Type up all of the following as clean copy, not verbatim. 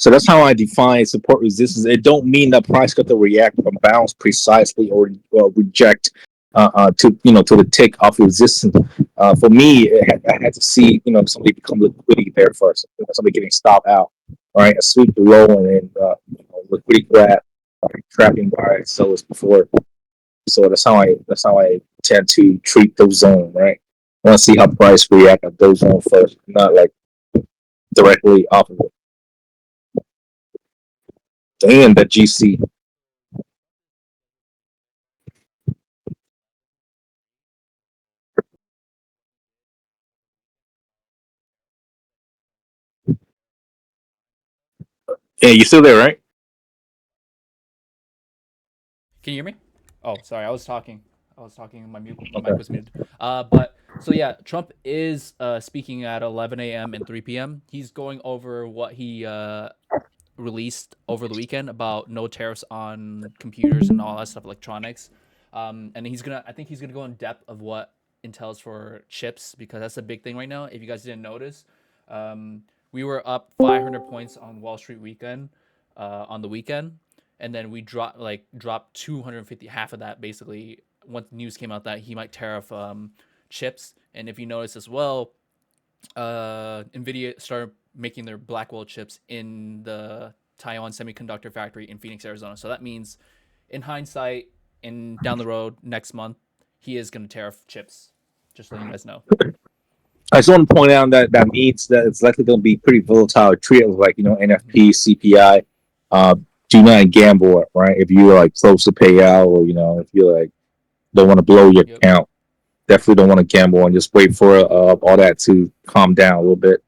So that's how I define support resistance. It don't mean that price got to react or bounce precisely or reject to to the tick of resistance. For me, I had to see somebody become liquidity there first. Somebody getting stopped out, right? A sweep below and then liquidity grab, trapping buy sellers before. So that's how I tend to treat those zones, right? I want to see how price react at those zones first, not like directly off of it. Damn, that GC. Yeah, you still there, right? Can you hear me? Oh, sorry, I was talking. I was talking. My mic Okay. was muted. But so yeah, Trump is speaking at 11 a.m. and 3 p.m. He's going over what he released over the weekend about no tariffs on computers and all that stuff, electronics. And he's gonna. I think he's gonna go in depth of what entails for chips because that's a big thing right now. If you guys didn't notice, we were up 500 points on Wall Street weekend on the weekend, and then we dropped 250, half of that basically. Once news came out that he might tariff chips, and if you notice as well, Nvidia started making their Blackwell chips in the Taiwan Semiconductor Factory in Phoenix, Arizona. So that means, in hindsight, in down the road next month, he is going to tariff chips. Just letting you guys know. I just want to point out that that means that it's likely going to be pretty volatile. Treat it like Mm-hmm. NFP, CPI. Uh, do not gamble, right? If you're like close to payout, or if you like don't want to blow your Yep. account, definitely don't want to gamble and just wait for all that to calm down a little bit.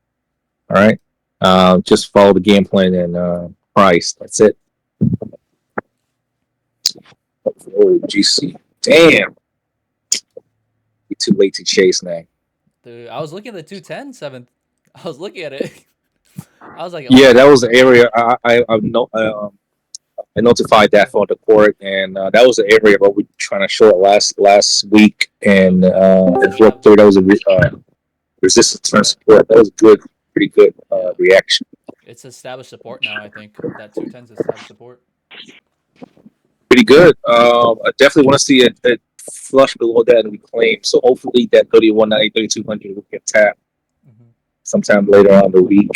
All right, just follow the game plan and price. That's it. Oh, GC. Damn, you're too late to chase now. Dude, I was looking at the 210 seventh. I was looking at it. I was like, Yeah, that oh, was the area I notified that for the court, and that was the area where we were trying to show it last week, yep. and It's it broke established. through. That was a resistance turn support. That was good, pretty good Yeah, reaction. it's established support now. I think that 210 is established support. Pretty good. I definitely want to see it flush below that and reclaim. So hopefully that 3190, 3200 will get tapped Mm-hmm. sometime later on the week.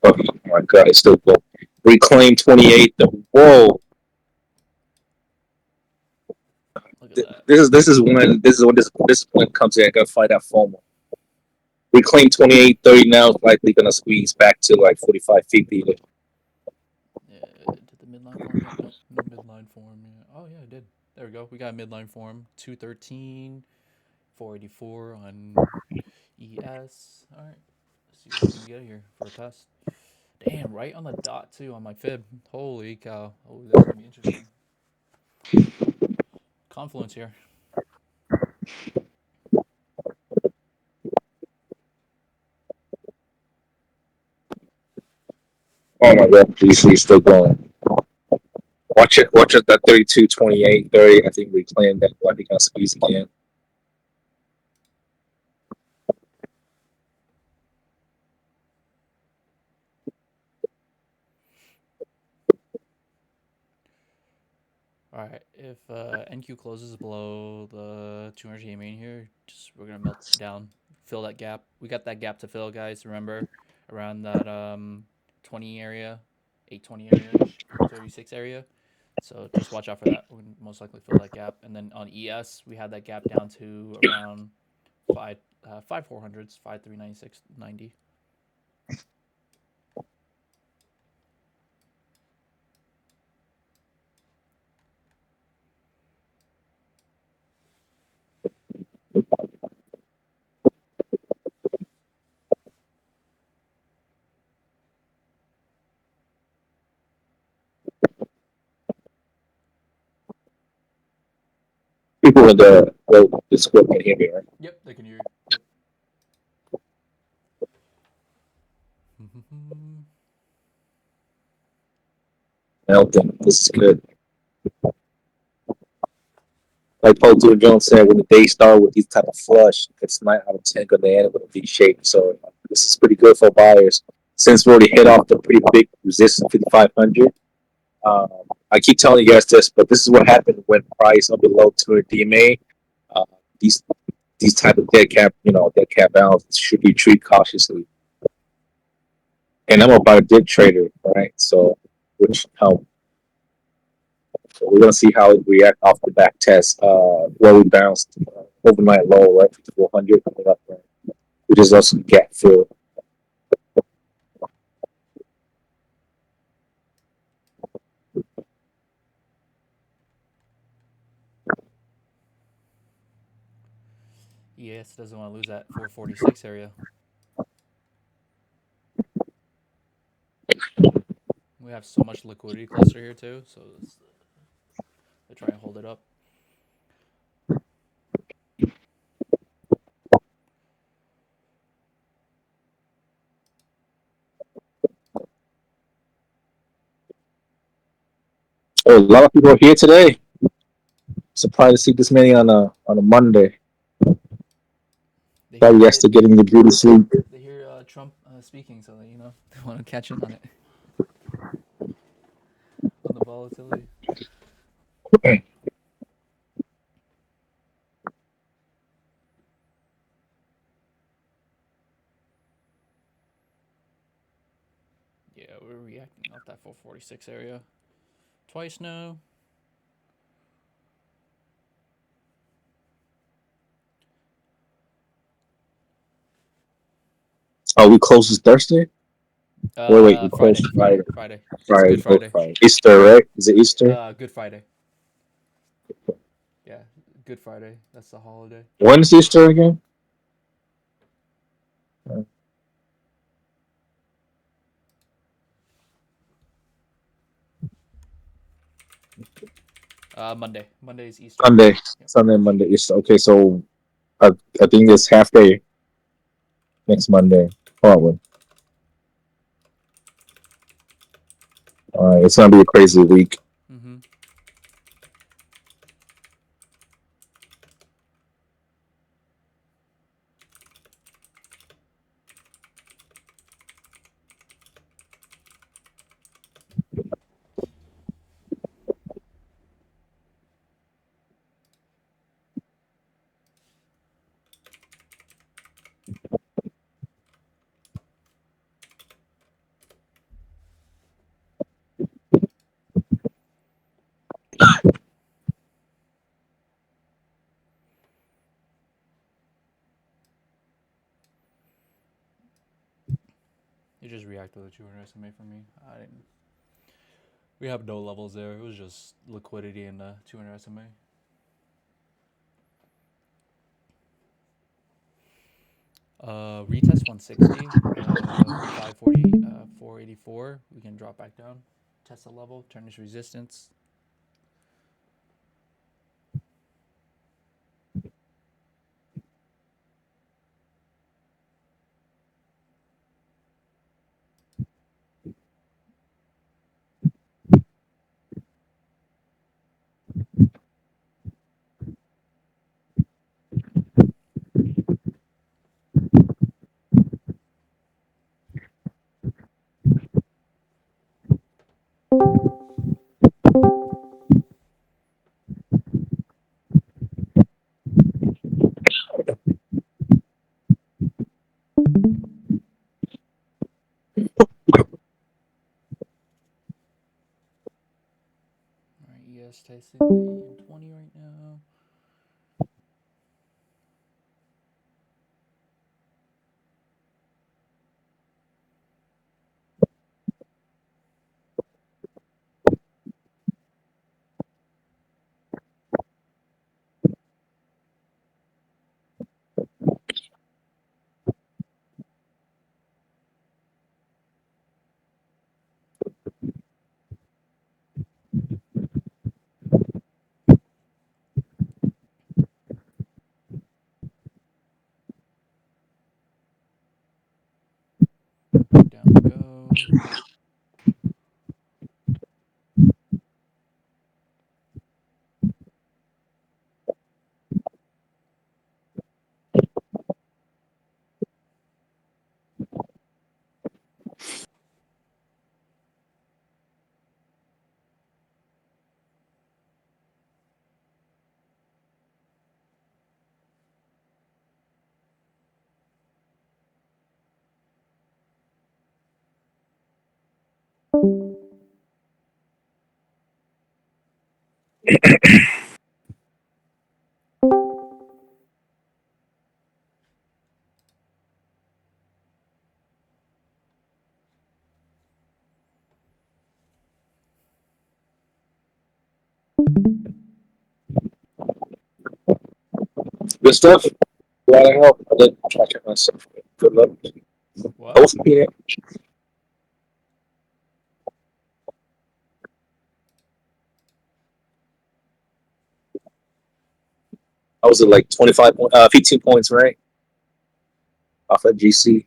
Oh my god, it's still going. Reclaim 28. Whoa, Look at that. this is when this point comes in. I gotta find out FOMO. Reclaim 28, 30 now is likely gonna squeeze back to like 45, 50. Yeah, did the midline form yet? Nope, no midline form yet. Oh yeah, I did. There we go. We got a midline form. 213, 484 on ES. All right, let's see what we can get here for a test. Damn, right on the dot too on my fib. Holy cow! Oh, that's gonna be interesting. Confluence here. Oh my god, DC still going. Watch it that 32, 28, 30. I think reclaim that likely gonna squeeze again. All right, if NQ closes below the 200 GA main here, just we're gonna melt down, fill that gap. We got that gap to fill, guys. Remember, around that 20 area, 820 area, 36 area. So just watch out for that. We're gonna most likely fill that gap. And then on ES, we had that gap down to around five 400s, 5396.90. People in the Discord can hear me, right? Yep, they can hear you. Yep. I don't think this is good. Like Paul Tudor Jones said, when the day start with these type of flush, it's 9 out of 10 going to end with a V shape. So this is pretty good for buyers. since we already hit off the pretty big resistance 5,500. Um, I keep telling you guys this, but this is what happened when price are below 200 DMA. Uh, these these type of dead cap balances should be treated cautiously. And I'm about a dip trader, right? So, which help. So we're gonna see how it react off the back test. Where we bounced overnight low, right? 5,400 coming up, right? Which is also gap fill. Yes, doesn't want to lose that 446 area. We have so much liquidity cluster here too, so they try and hold it up. Oh, a lot of people are here today. Surprised to see this many on a Monday. They hear Probably yesterday getting the beauty sleep. they hear Trump speaking, so they they want to catch in on it on the volatility. Yeah, we're reacting off that 446 area twice now. Oh, we close this Thursday? Wait, we close Friday, Friday. Friday. It's Friday, Good Friday. Friday. Easter, right? Is it Easter? Good Friday. Yeah, Good Friday. That's the holiday. When is Easter again? Monday. Monday is Easter. Sunday, Yep. Sunday, Monday, Easter. Okay, so I, I think it's half day next Monday, probably. All right, it's gonna be a crazy week. Mm-hmm. You just reacted to the 200 SMA for me. I didn't. We have no levels there. It was just liquidity in the 200 SMA. Retest 160, 540, 484. We can drop back down, test the level, turn this resistance. All right, ES testing the 8 and 20 right now. Good stuff. Glad I helped. I did track it myself. Good luck. What? Both me. I was at like 15 points, right? Off at GC.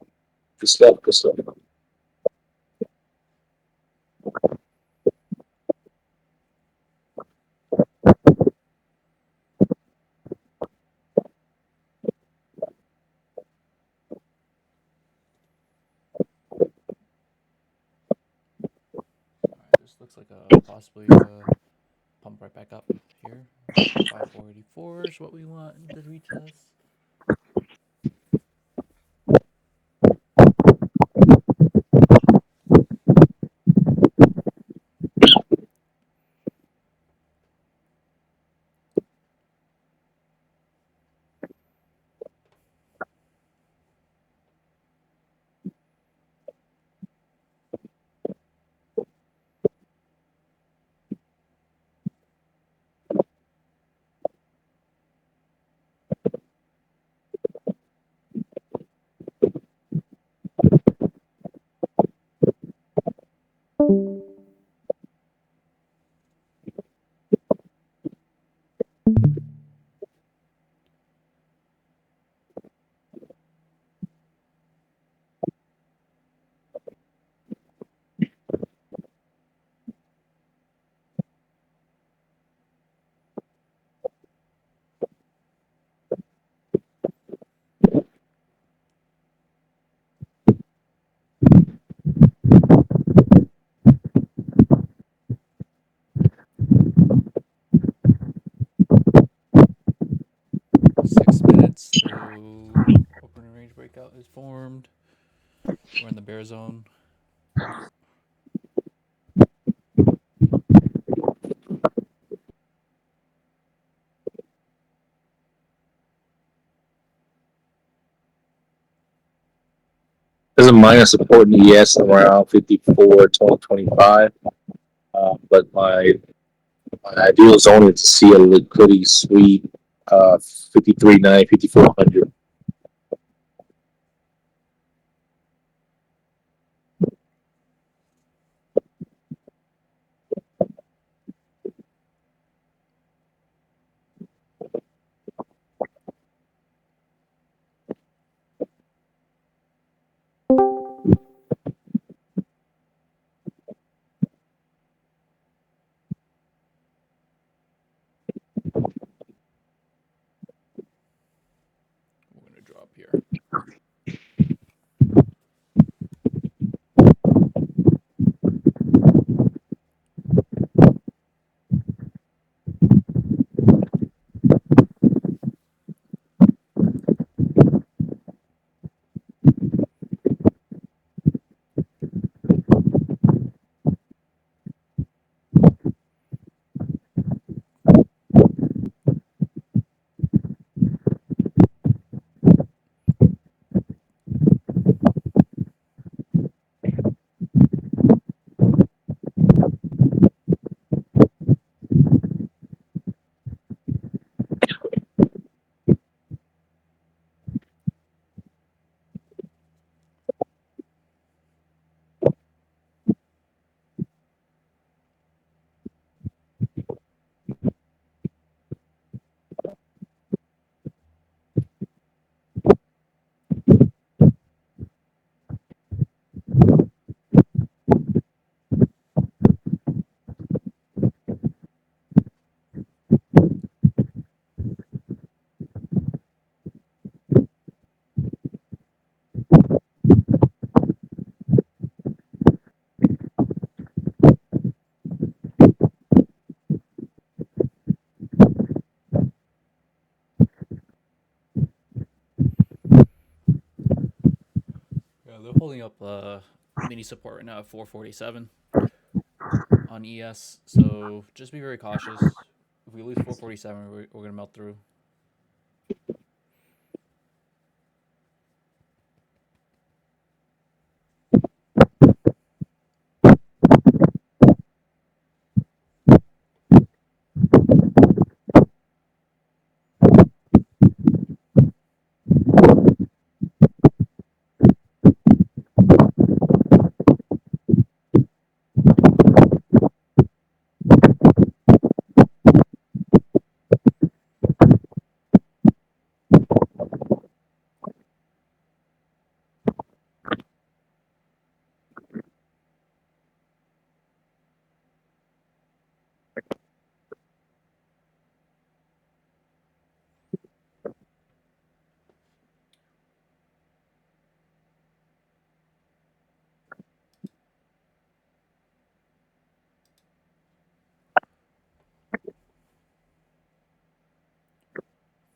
Good stuff. Good stuff. All right, this looks like a possibly pump right back up here. 5484 is what we want in the retest. Six minutes till opening range breakout is formed. We're in the bear zone. There's a minor support in the ES around 54, 2025. But my ideal zone is to see a liquidity sweep 53.9, 5400. We're gonna drop here. Yeah, they're holding up mini support right now at 447 on ES. So just be very cautious. If we lose 447, we're gonna melt through.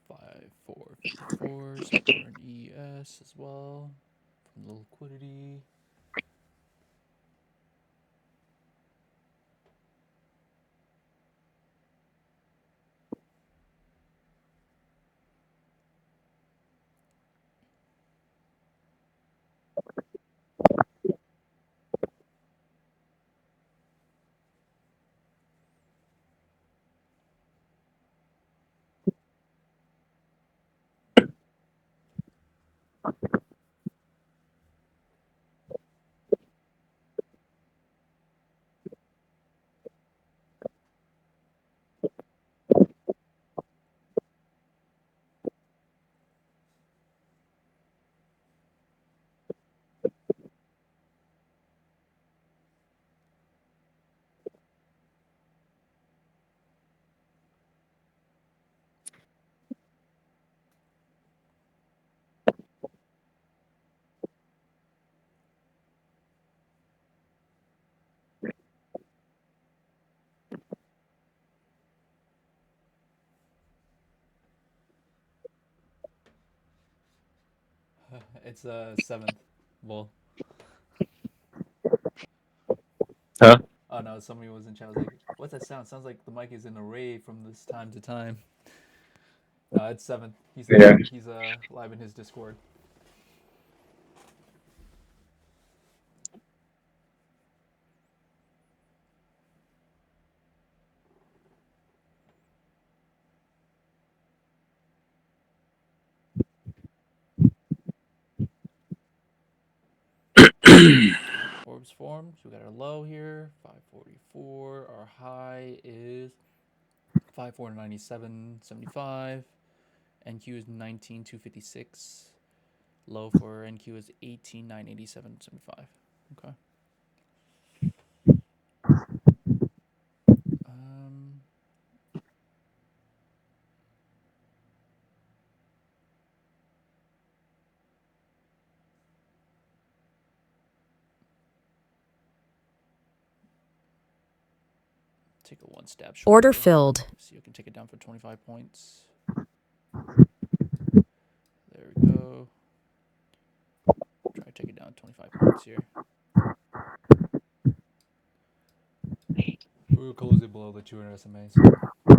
Five, 454. Support an ES as well from the liquidity. It's seventh. Well, Huh? oh no, somebody was in chat. I was like, "What's that sound? Sounds like the mic is in a rave from this time to time." No, it's seventh. Yeah. He's live in his Discord. Orbs formed. So we got our low here, 544. Our high is 5497.75. NQ is 19256. Low for NQ is 18987.75. Okay. Um, take a one stab short. Order Here. filled. See, I can take it down for 25 points. There we go. Try to take it down 25 points here. We'll close it below the 200 SMA. So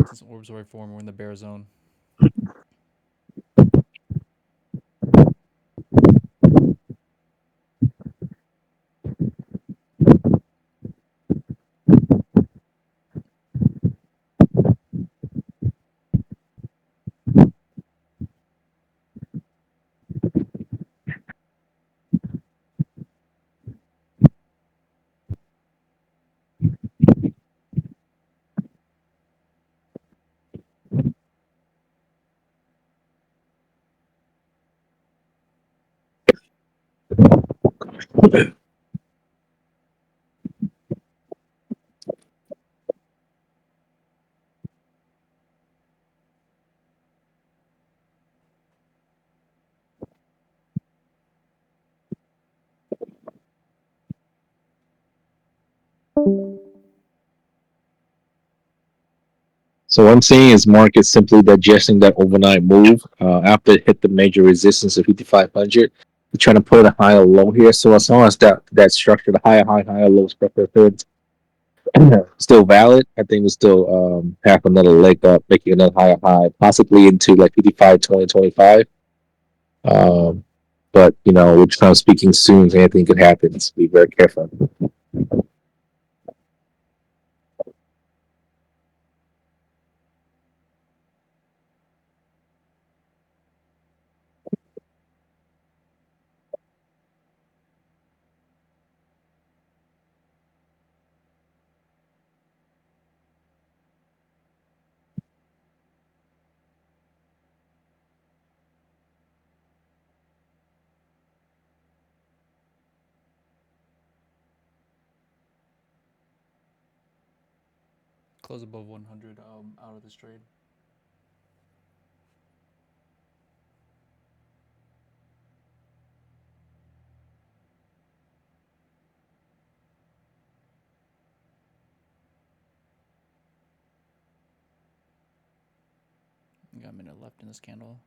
since orbs already formed, we're in the bear zone. So what I'm saying is market simply digesting that overnight move after it hit the major resistance of 5,500. We're trying to put a higher low here. So as long as that structure, the higher high, higher low structure third, still valid. I think we'll still have another leg up, making another higher high, possibly into like 55, 2025. Um, but we're just kind of speaking soon. So anything could happen. So be very careful. Close above 100 out of this trade. We got a minute left in this candle.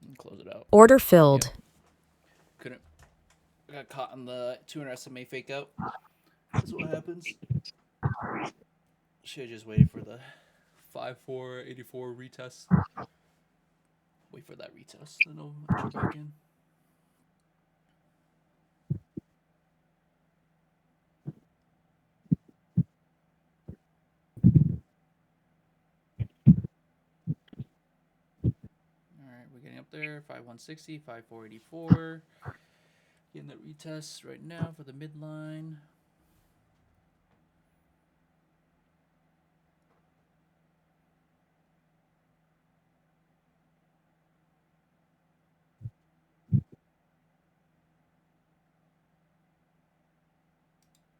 And close it out. Order filled. Yep. Couldn't. I got caught on the 200 SMA fake out. That's what happens. Should have just waited for the 5484 retest. Wait for that retest, then I'll enter back in. Alright, we're getting up there. 5160, 5484. Getting that retest right now for the midline.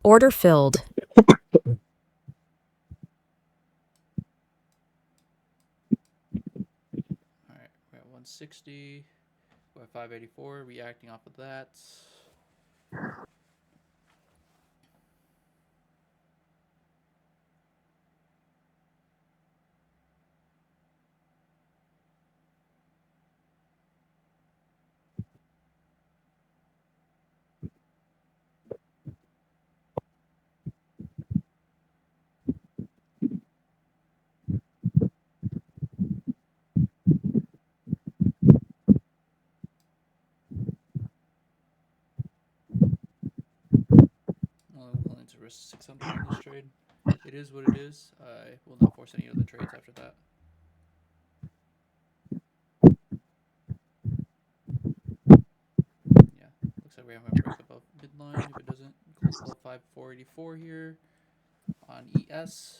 Order filled. Alright, we're at 160. We're at 584, reacting off of that. Only willing to risk 600 on this trade. It is what it is. I will not force any other trades after that. Yeah, looks like we have a break above midline. If it doesn't, close above 5484 here on ES.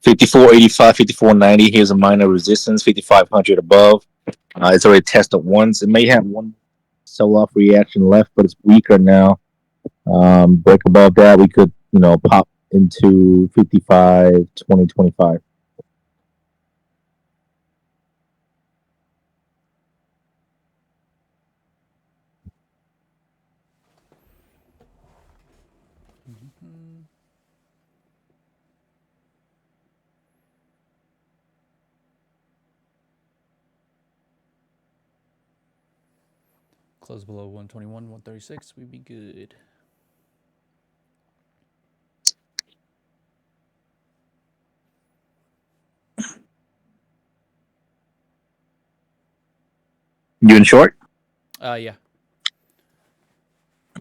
Fifty-four 85, 5490. Here's a minor resistance. 5500 above. It's already tested once. It may have one sell-off reaction left, but it's weaker now. Break above that, we could pop into 55 2025. Mm-hmm. Close below 121, 136, we'd be good. You in short? Yeah.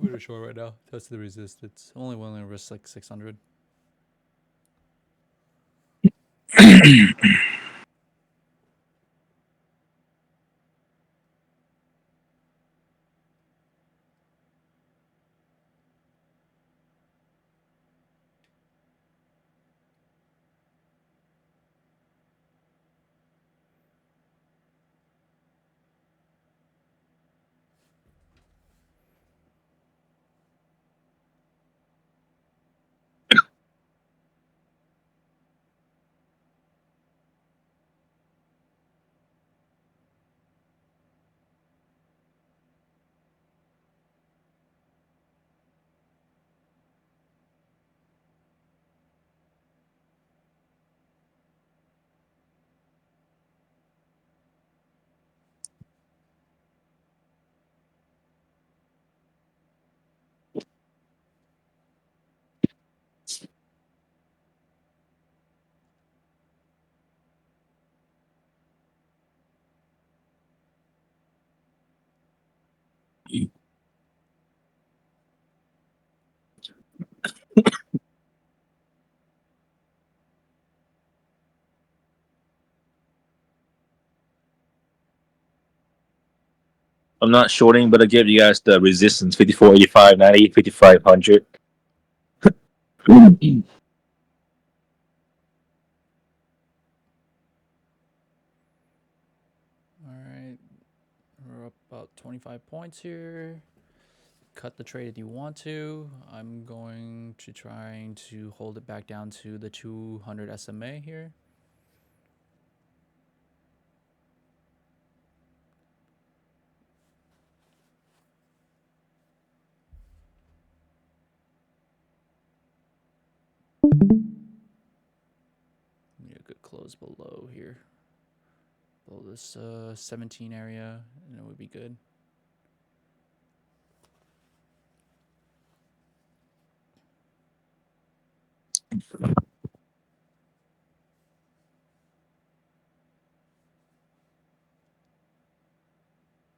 We're short right now. Test the resistance. Only willing to risk like 600. I'm not shorting, but I give you guys the resistance 54.85, 90, 5500. All right, we're up about 25 points here. Cut the trade if you want to. I'm going to trying to hold it back down to the 200 SMA here. Need a good close below here. Below this 17 area, and it would be good.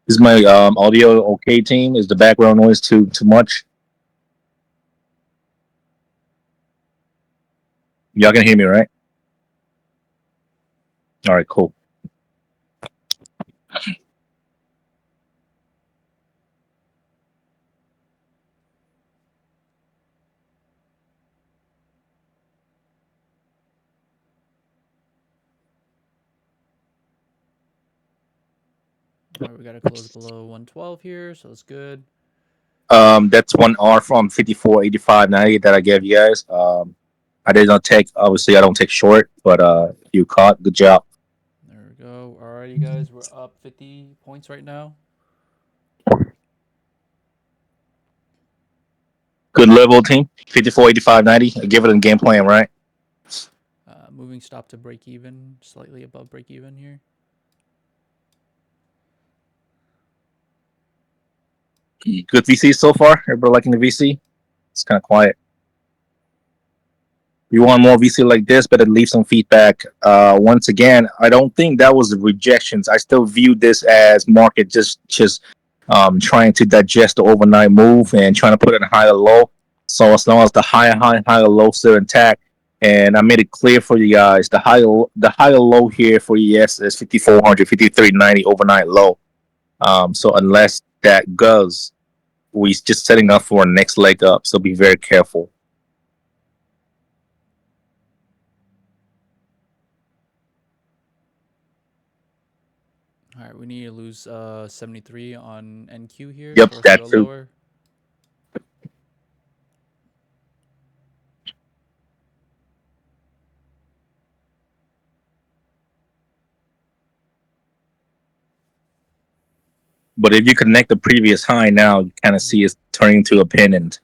Is my audio okay, team? Is the background noise too much? Y'all can hear me, right? All right, cool. All right, we got to close below 112 here, so that's good. That's 1 R from 54.85, 90 that I gave you guys. I did not take, obviously, I don't take short, but if you caught, good job. There we go. All right, you guys, we're up 50 points right now. Good level, team. 54.85, 90. I give it a game plan, right? Moving stop to break even, slightly above break even here. Good VC so far. Everybody liking the VC? It's kind of quiet. You want more VC like this, better leave some feedback. Once again, I don't think that was the rejections. I still view this as market just trying to digest the overnight move and trying to put it in higher low. So as long as the higher low still intact, and I made it clear for you guys, the higher low here for ES is 5400, 5390 overnight low. So unless that goes, we just setting up for a next leg up. So be very careful. All right, we need to lose 73 on NQ here Yep, for us to that go too. lower. But if you connect the previous high now, you kind of see it's turning to a pennant.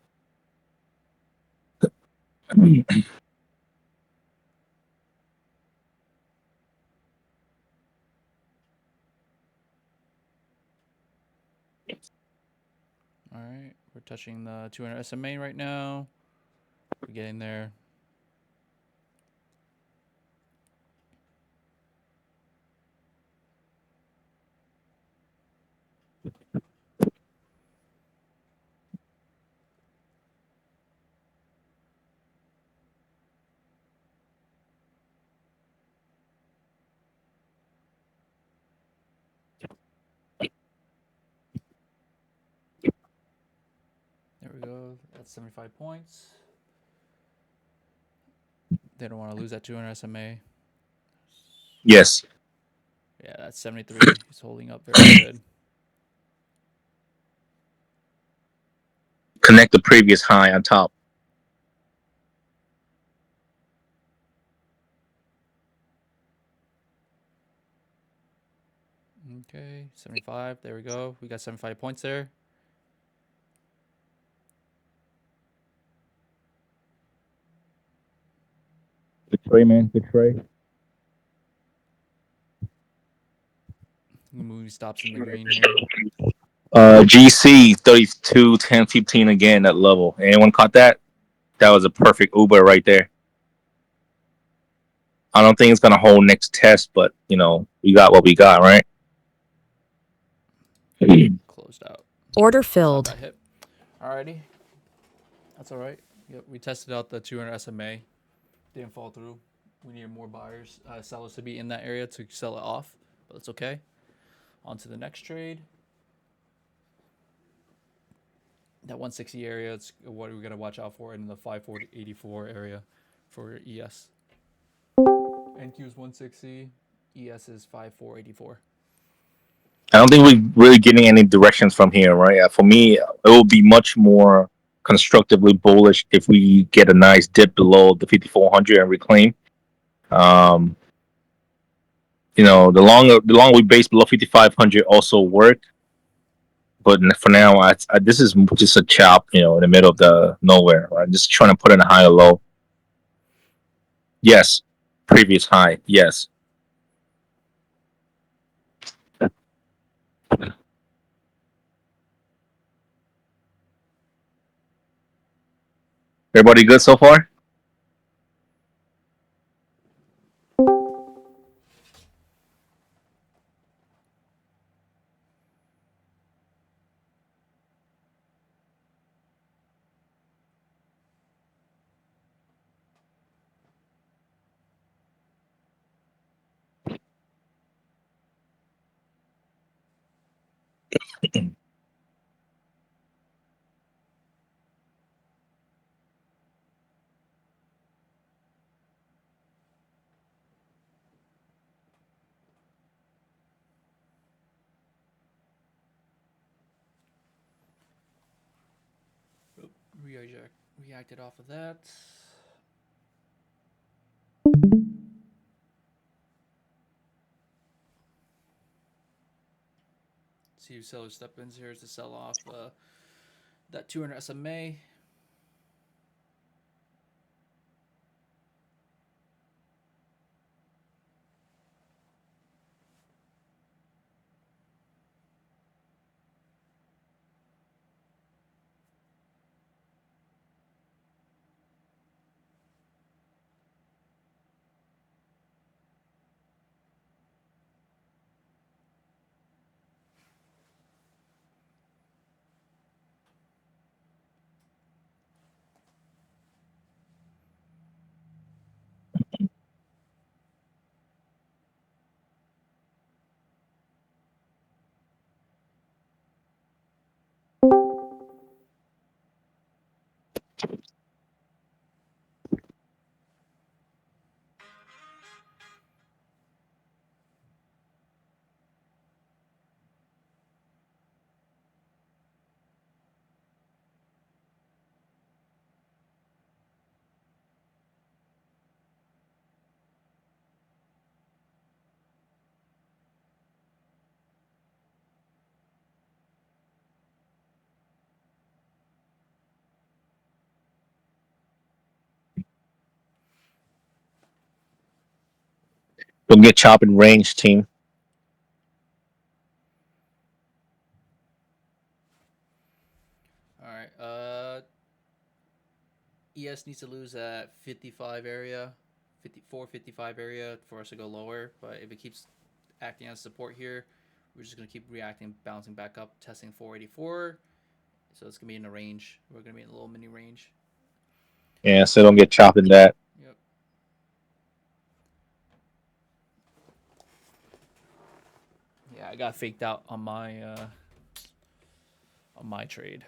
All right, we're touching the 200 SMA right now. We're getting there. There we go. That's 75 points. They don't want to lose that 200 SMA. Yes. Yeah, that's 73. He's holding up very good. Connect the previous high on top. Okay, 75. There we go. We got 75 points there. Good trade, man. Good trade. Movie stops in the green here. GC 32, 10, 15 again, that level. Anyone caught that? That was a perfect Uber right there. I don't think it's going to hold next test, but, you know, we got what we got, right? Closed out. Order Not filled. that hit. Alrighty. That's all right. Yep, we tested out the 200 SMA. Didn't fall through. We needed more buyers, sellers to be in that area to sell it off, but it's okay. On to the next trade. That 160 area, it's what we're gonna watch out for, in the 540.84 area for ES. NQ is 160, ES is 5484. I don't think we're really getting any directions from here, right? For me, it will be much more constructively bullish if we get a nice dip below the 5400 and reclaim. Um, the longer we base below 5500 also work. But for now, this is just a chop, in the middle of the nowhere. Right? Just trying to put in a high or low. Yes, previous high. Yes. Everybody good so far? Reacted off of that. See who sellers step in here to sell off that 200 SMA. Don't get chop in range, team. All right. ES needs to lose at 55 area, 54, 55 area for us to go lower. But if it keeps acting as support here, we're just gonna keep reacting, bouncing back up, testing 484. So it's gonna be in the range. We're gonna be in a little mini range. Yeah, so don't get chopped in that. Yep. Yeah, I got faked out on my trade.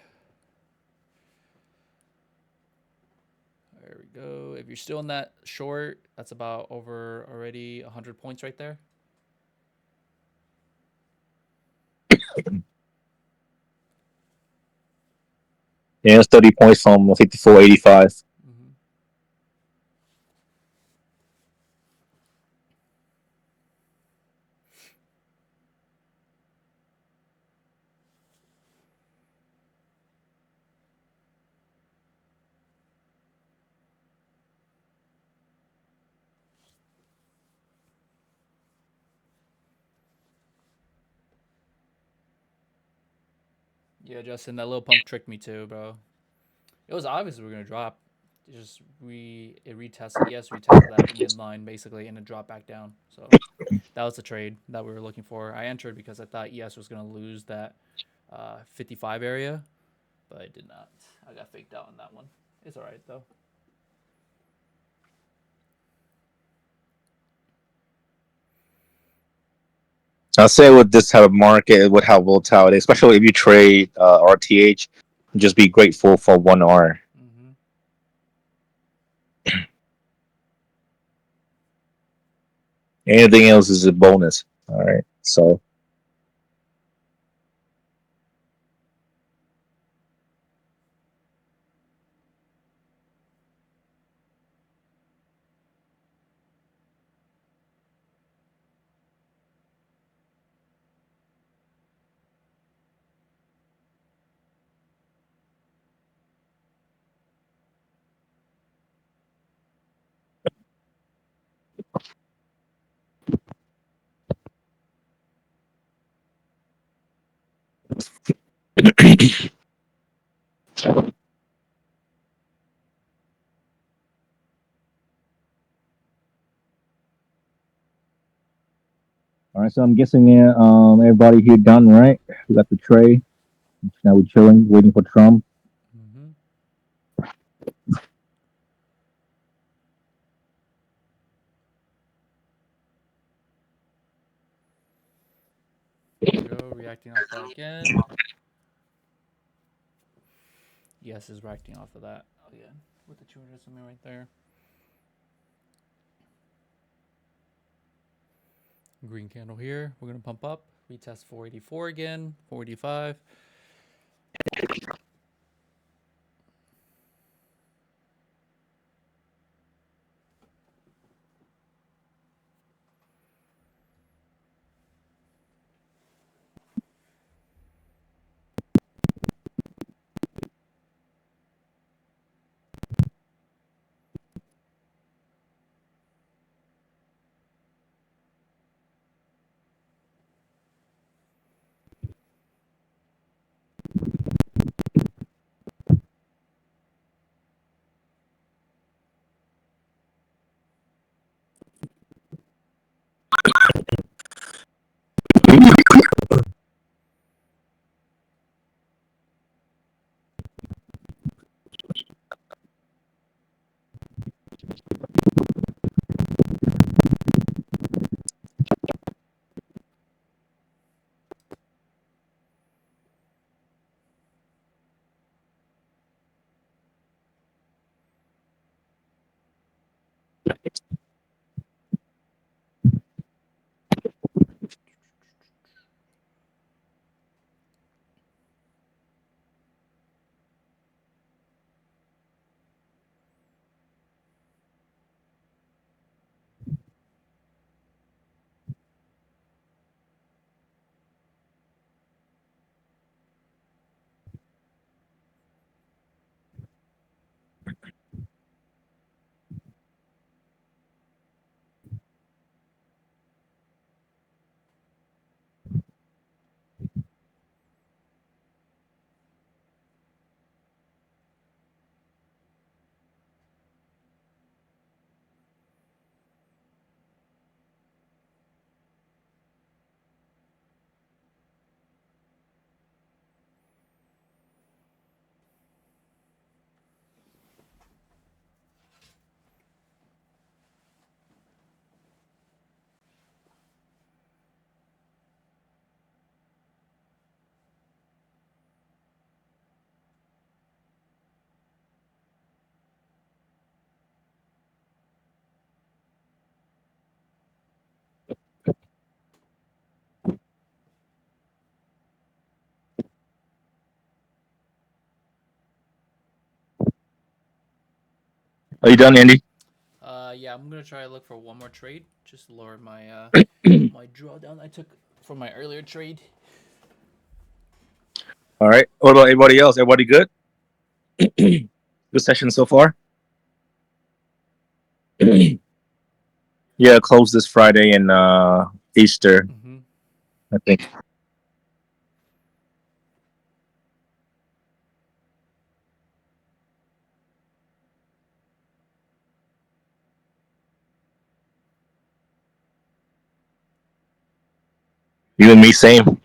There we go. If you're still in that short, that's about over already 100 points right there. Yeah, it's 30 points from 54.85. Mm-hmm. Yeah, Justin, that little pump tricked me too, bro. It was obvious we were gonna drop. It retested. Yes, retested that midline basically, and then drop back down. So that was the trade that we were looking for. I entered because I thought ES was gonna lose that 55 area, but it did not. I got faked out on that one. It's all right though. I'll say with this type of market, with how volatile it is, especially if you trade RTH, Just be grateful for 1 hour. Mm-hmm. Anything else is a bonus. All right. So all right. So I'm guessing everybody here done, right? We got the tray. Now we're chilling, waiting for Trump. Mm-hmm. There we go. Reacting off that again. Yes, is reacting off of that again with the 200 something right there. Green candle here. We're gonna pump up. Retest 484 again. 485. Are you done, Andy? Yeah, I'm gonna try to look for one more trade. Just lower my my drawdown I took from my earlier trade. All right. What about everybody else? Everybody good? Good session so far. Yeah, close this Friday and Easter, Mm-hmm. I think. You and me, same.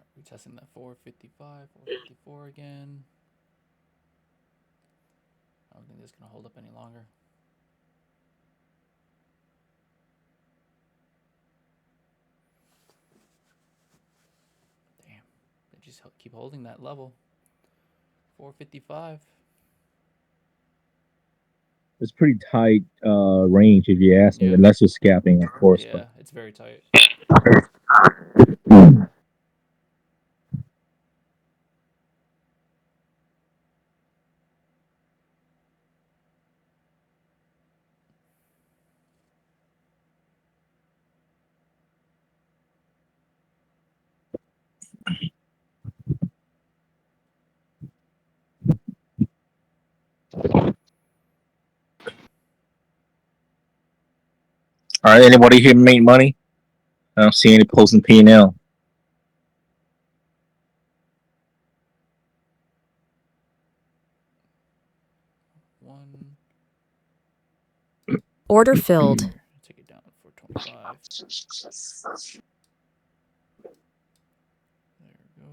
right, retesting that 455, 454 again. I don't think this is gonna hold up any longer. Damn, they just keep holding that level. 455. It's pretty tight range if you ask me, Yeah. unless you're scapping, of course. Yeah, it's very tight. But all right, anybody here make money? I don't see any posting P&L. One. Order filled. Take it down for 25. There we go.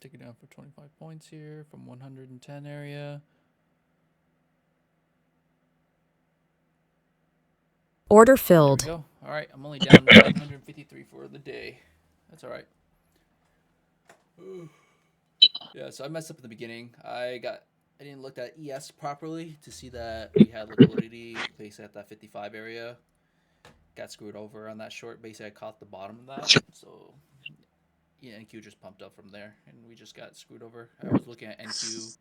Take it down for 25 points here from 110 area. Order There we filled. go. All right, I'm only down 953 for the day. That's all right. Yeah, so I messed up at the beginning. I didn't look at ES properly to see that we had liquidity basically at that 55 area. Got screwed over on that short. Basically, I caught the bottom of that. So yeah, NQ just pumped up from there, and we just got screwed over. I was looking at NQ,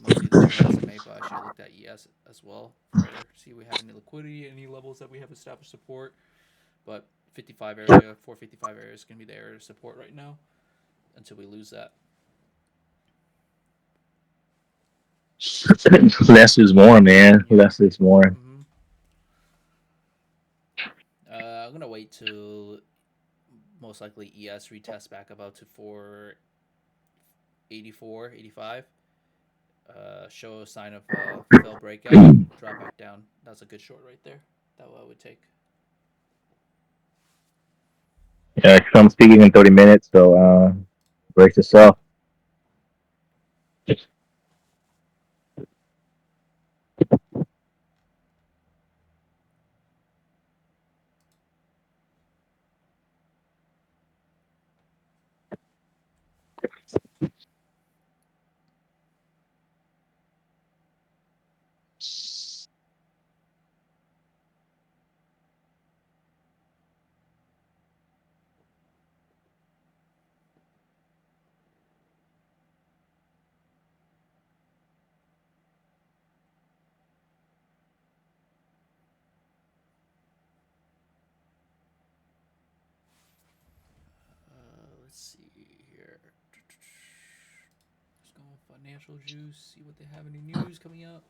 mostly the general SMA, but I should have looked at ES as well for see if we have any liquidity, any levels that we have established support. But 55 area, 455 area is going to be the area of support right now until we lose that. Less is more, man. Less is more. Mm-hmm. I'm going to wait till most likely ES retest back about to 484, 85. Show a sign of fail breakout, drop back down. That's a good short right there. That I would take. Yeah, I'm speaking in 30 minutes, so brace yourself. Let's see here. Let's go with financial juice. See what they have any news coming out.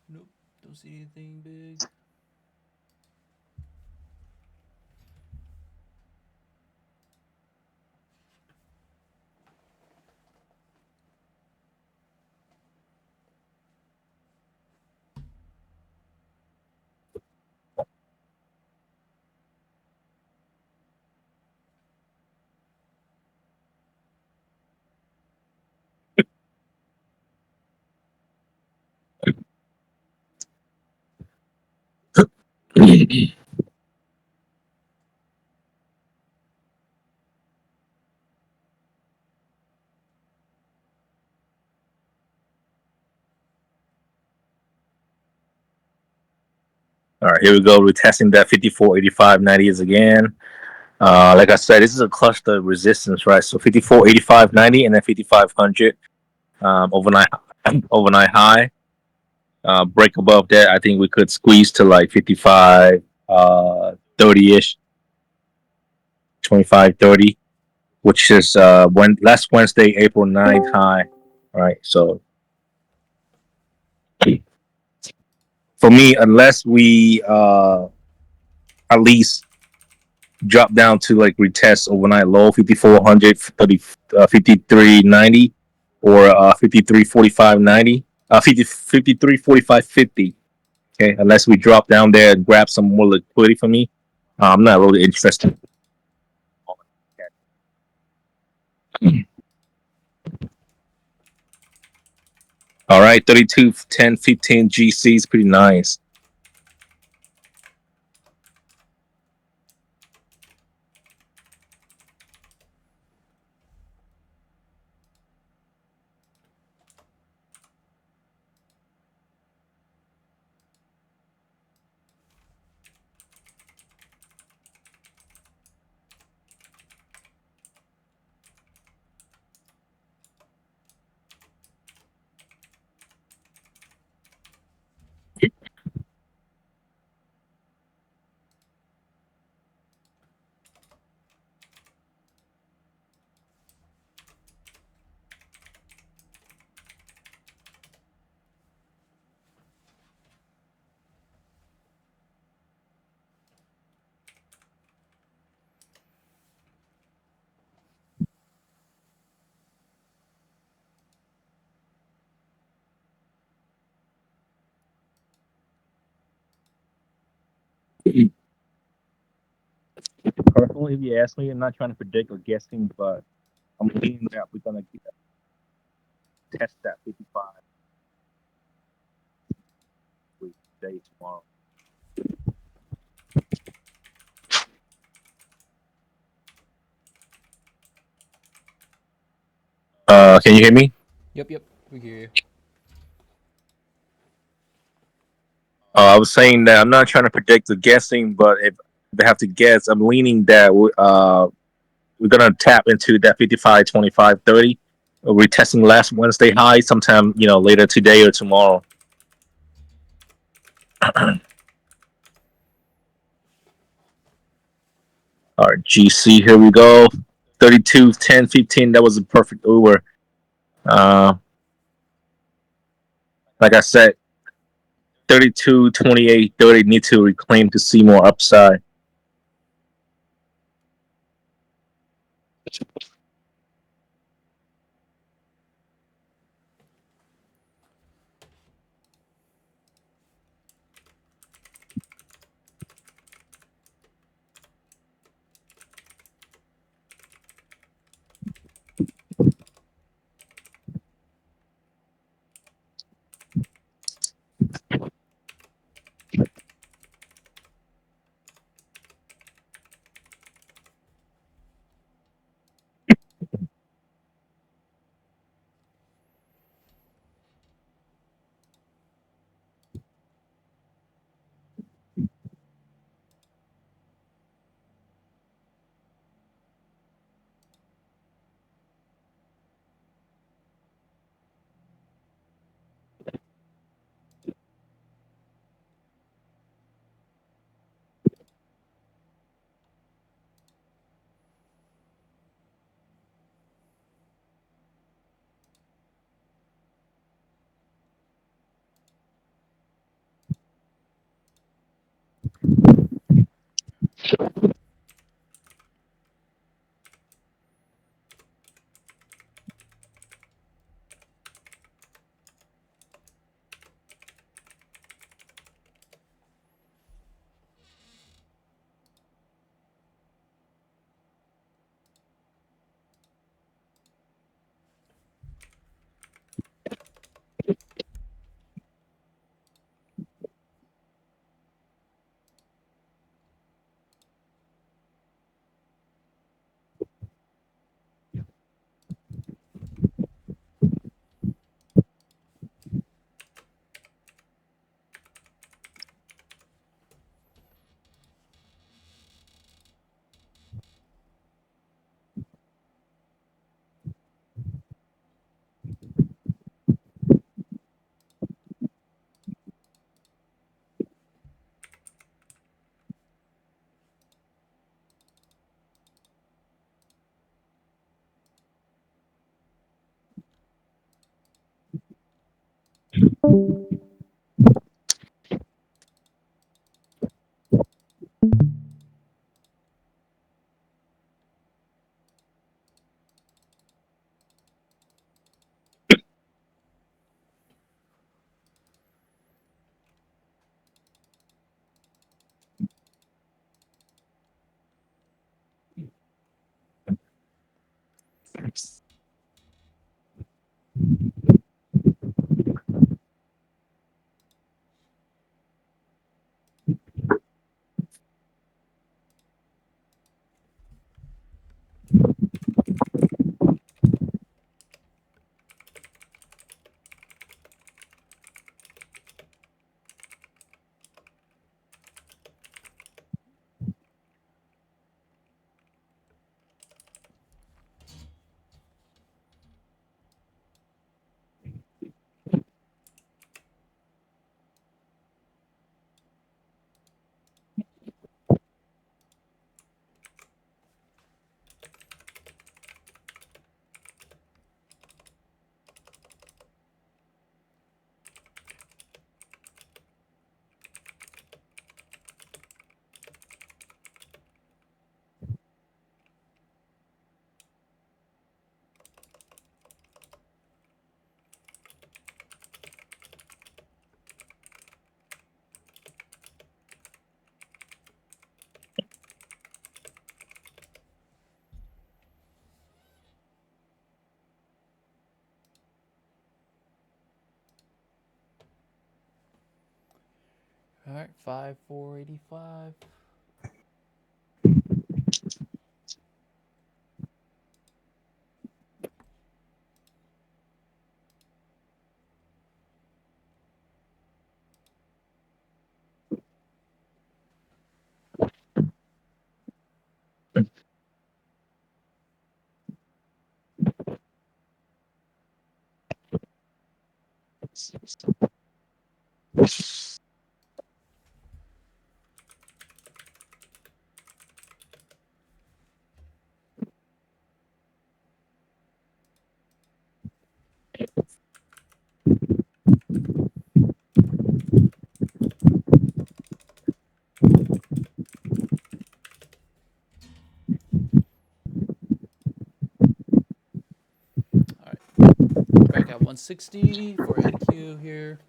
Nope, don't see anything big. All right, here we go. We're testing that 54, 85, 90 is again. Like I said, this is a cluster of resistance, right? So 54, 85, 90, and then 5500 overnight overnight high. Break above that, I think we could squeeze to like 55, 30-ish, 25, 30, which is last Wednesday, April 9th high. All right, so for me, unless we at least drop down to like retest overnight low 5400, 5390, or 534590, 534550. Okay, unless we drop down there and grab some more liquidity for me, I'm not really interested. All right, 32, 10, 15 GC is pretty nice. Personally, if you ask me, I'm not trying to predict or guessing, but I'm leaning that we're gonna test that 55 day tomorrow. Can you hear me? Yep, yep, we hear you. I was saying that I'm not trying to predict or guessing, but if I have to guess, I'm leaning that we're gonna tap into that 55, 25, 30. We're testing last Wednesday high sometime, later today or tomorrow. All right, GC, here we go. 32, 10, 15. That was a perfect Uber. Uh, like I said, 32, 28, 30 need to reclaim to see more upside. All right, 5,485. All right, back at 160 for NQ here.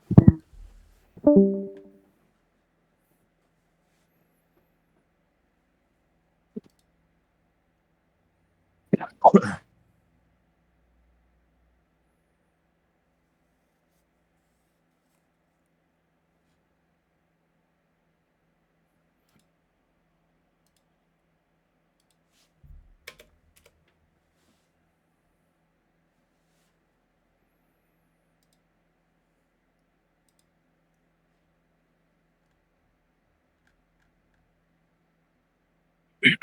I'm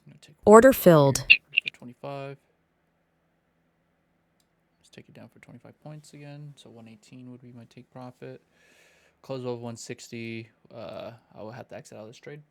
gonna take Order filled. for 25. Let's take it down for 25 points again. So 118 would be my take profit. Close over 160. I will have to exit out of this trade.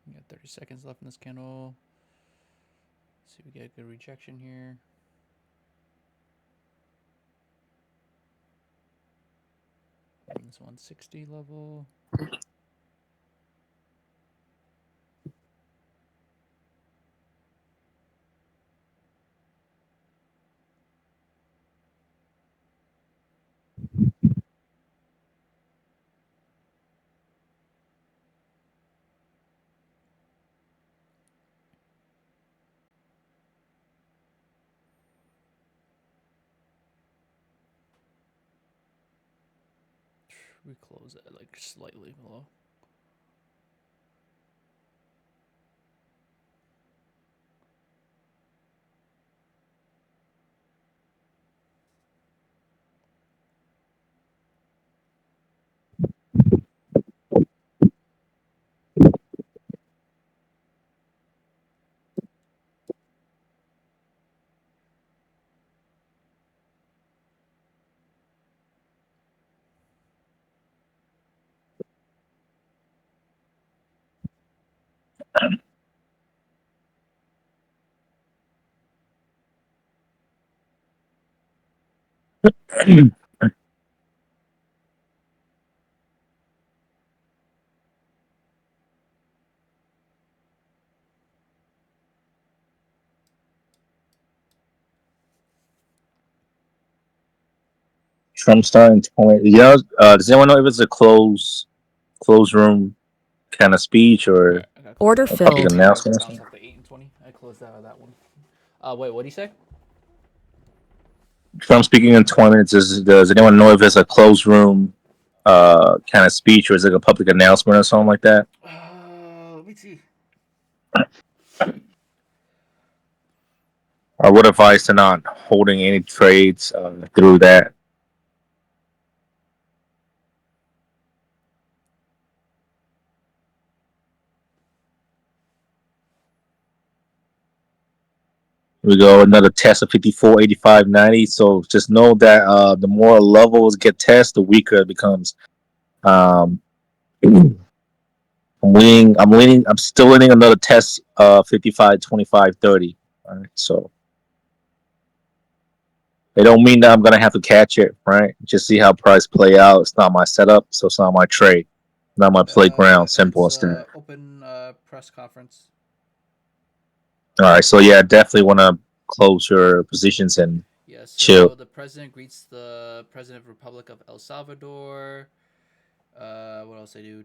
We got 30 seconds left in this candle. Let's see if we get a good rejection here. This 160 level. We close it like slightly below. Trump starting 20. Does anyone know if it's a closed room kind of speech All or right, I got close Order that a one. public filled. announcement or Bounce something? off the 8 and 20. I closed out of that one. Wait, what do you say? Trump speaking in 20 minutes. Does anyone know if it's a closed room kind of speech or is it a public announcement or something like that? Let me see. Or what advice to not holding any trades through that? We go another test of 54, 85, 90. So just know that the more levels get tested, the weaker it becomes. Um, I'm still leaning another test 55, 25, 30. All right. So it don't mean that I'm going to have to catch it, right? Just see how price play out. It's not my setup, so it's not my trade, not my playground. Simple It's as that. open press conference. All right. So yeah, definitely want to close your positions and Yeah, so chill. the president greets the president of Republic of El Salvador. What else I do?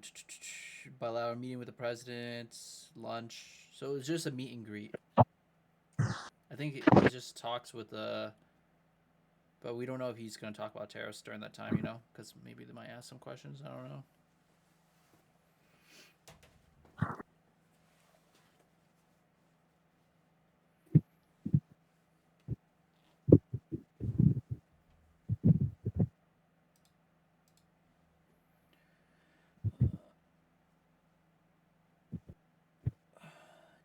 Bilateral meeting with the president, lunch. So it's just a meet and greet. I think he just talks with but we don't know if he's going to talk about tariffs during that time, because maybe they might ask some questions. I don't know.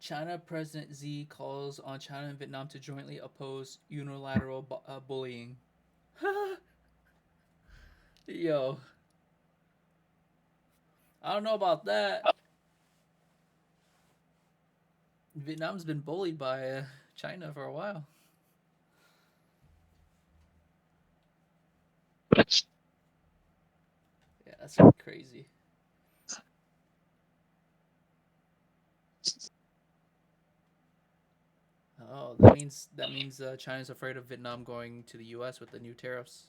China President Xi calls on China and Vietnam to jointly oppose unilateral bullying. Yo, I don't know about that. Vietnam's been bullied by China for a while. Yeah, that's crazy. Oh, that means China's afraid of Vietnam going to the U.S. with the new tariffs.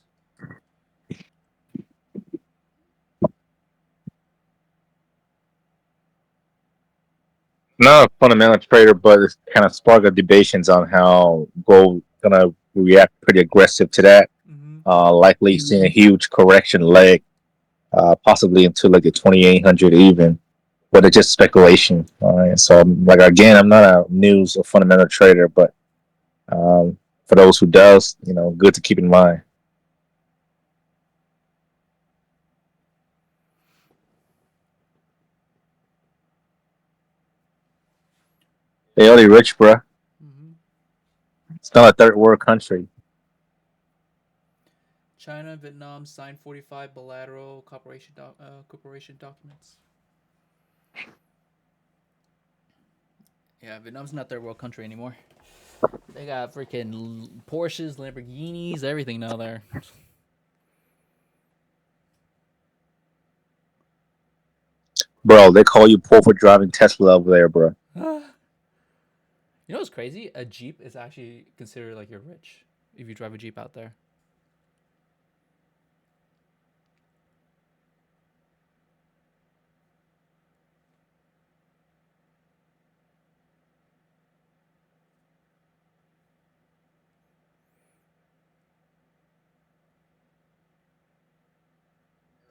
Not a fundamental trader, but it's kind of sparked debations on how gold gonna react pretty aggressive to that. Mm-hmm. Likely seeing a huge correction leg, possibly into like the 2800 even, but it's just speculation. All right, so like again, I'm not a news or fundamental trader, but for those who does, good to keep in mind. They already rich, bruh. Mm-hmm. It's not a third world country. China and Vietnam signed 45 bilateral cooperation documents. Yeah, Vietnam's not their world country anymore. They got freaking Porsches, Lamborghinis, everything now there. Bro, they call you poor for driving Tesla over there, bro. You know what's crazy? A Jeep is actually considered like you're rich if you drive a Jeep out there.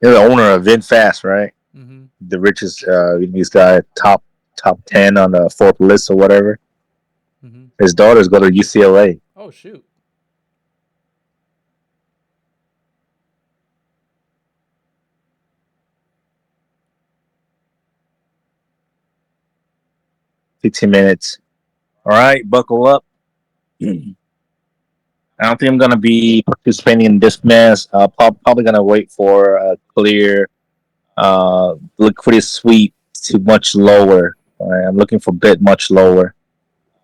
You're the owner of VinFast, right? Mm-hmm. The richest Vietnamese guy, top 10 on the Forbes list or whatever. Mm-hmm. His daughters go to UCLA. Oh shoot. 15 minutes. All right, buckle up. I don't think I'm gonna be participating in this mess. Probably gonna wait for a clear liquidity sweep to much lower. All right, I'm looking for bid much lower.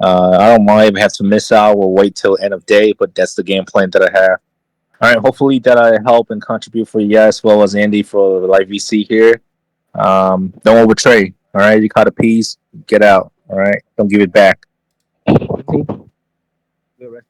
I don't mind if I have to miss out or wait till end of day, but that's the game plan that I have. All right, hopefully that I help and contribute for you guys as well as Andy for the live VC here. Don't overtrade. All right, you caught a piece, get out. All right, don't give it back. Good rest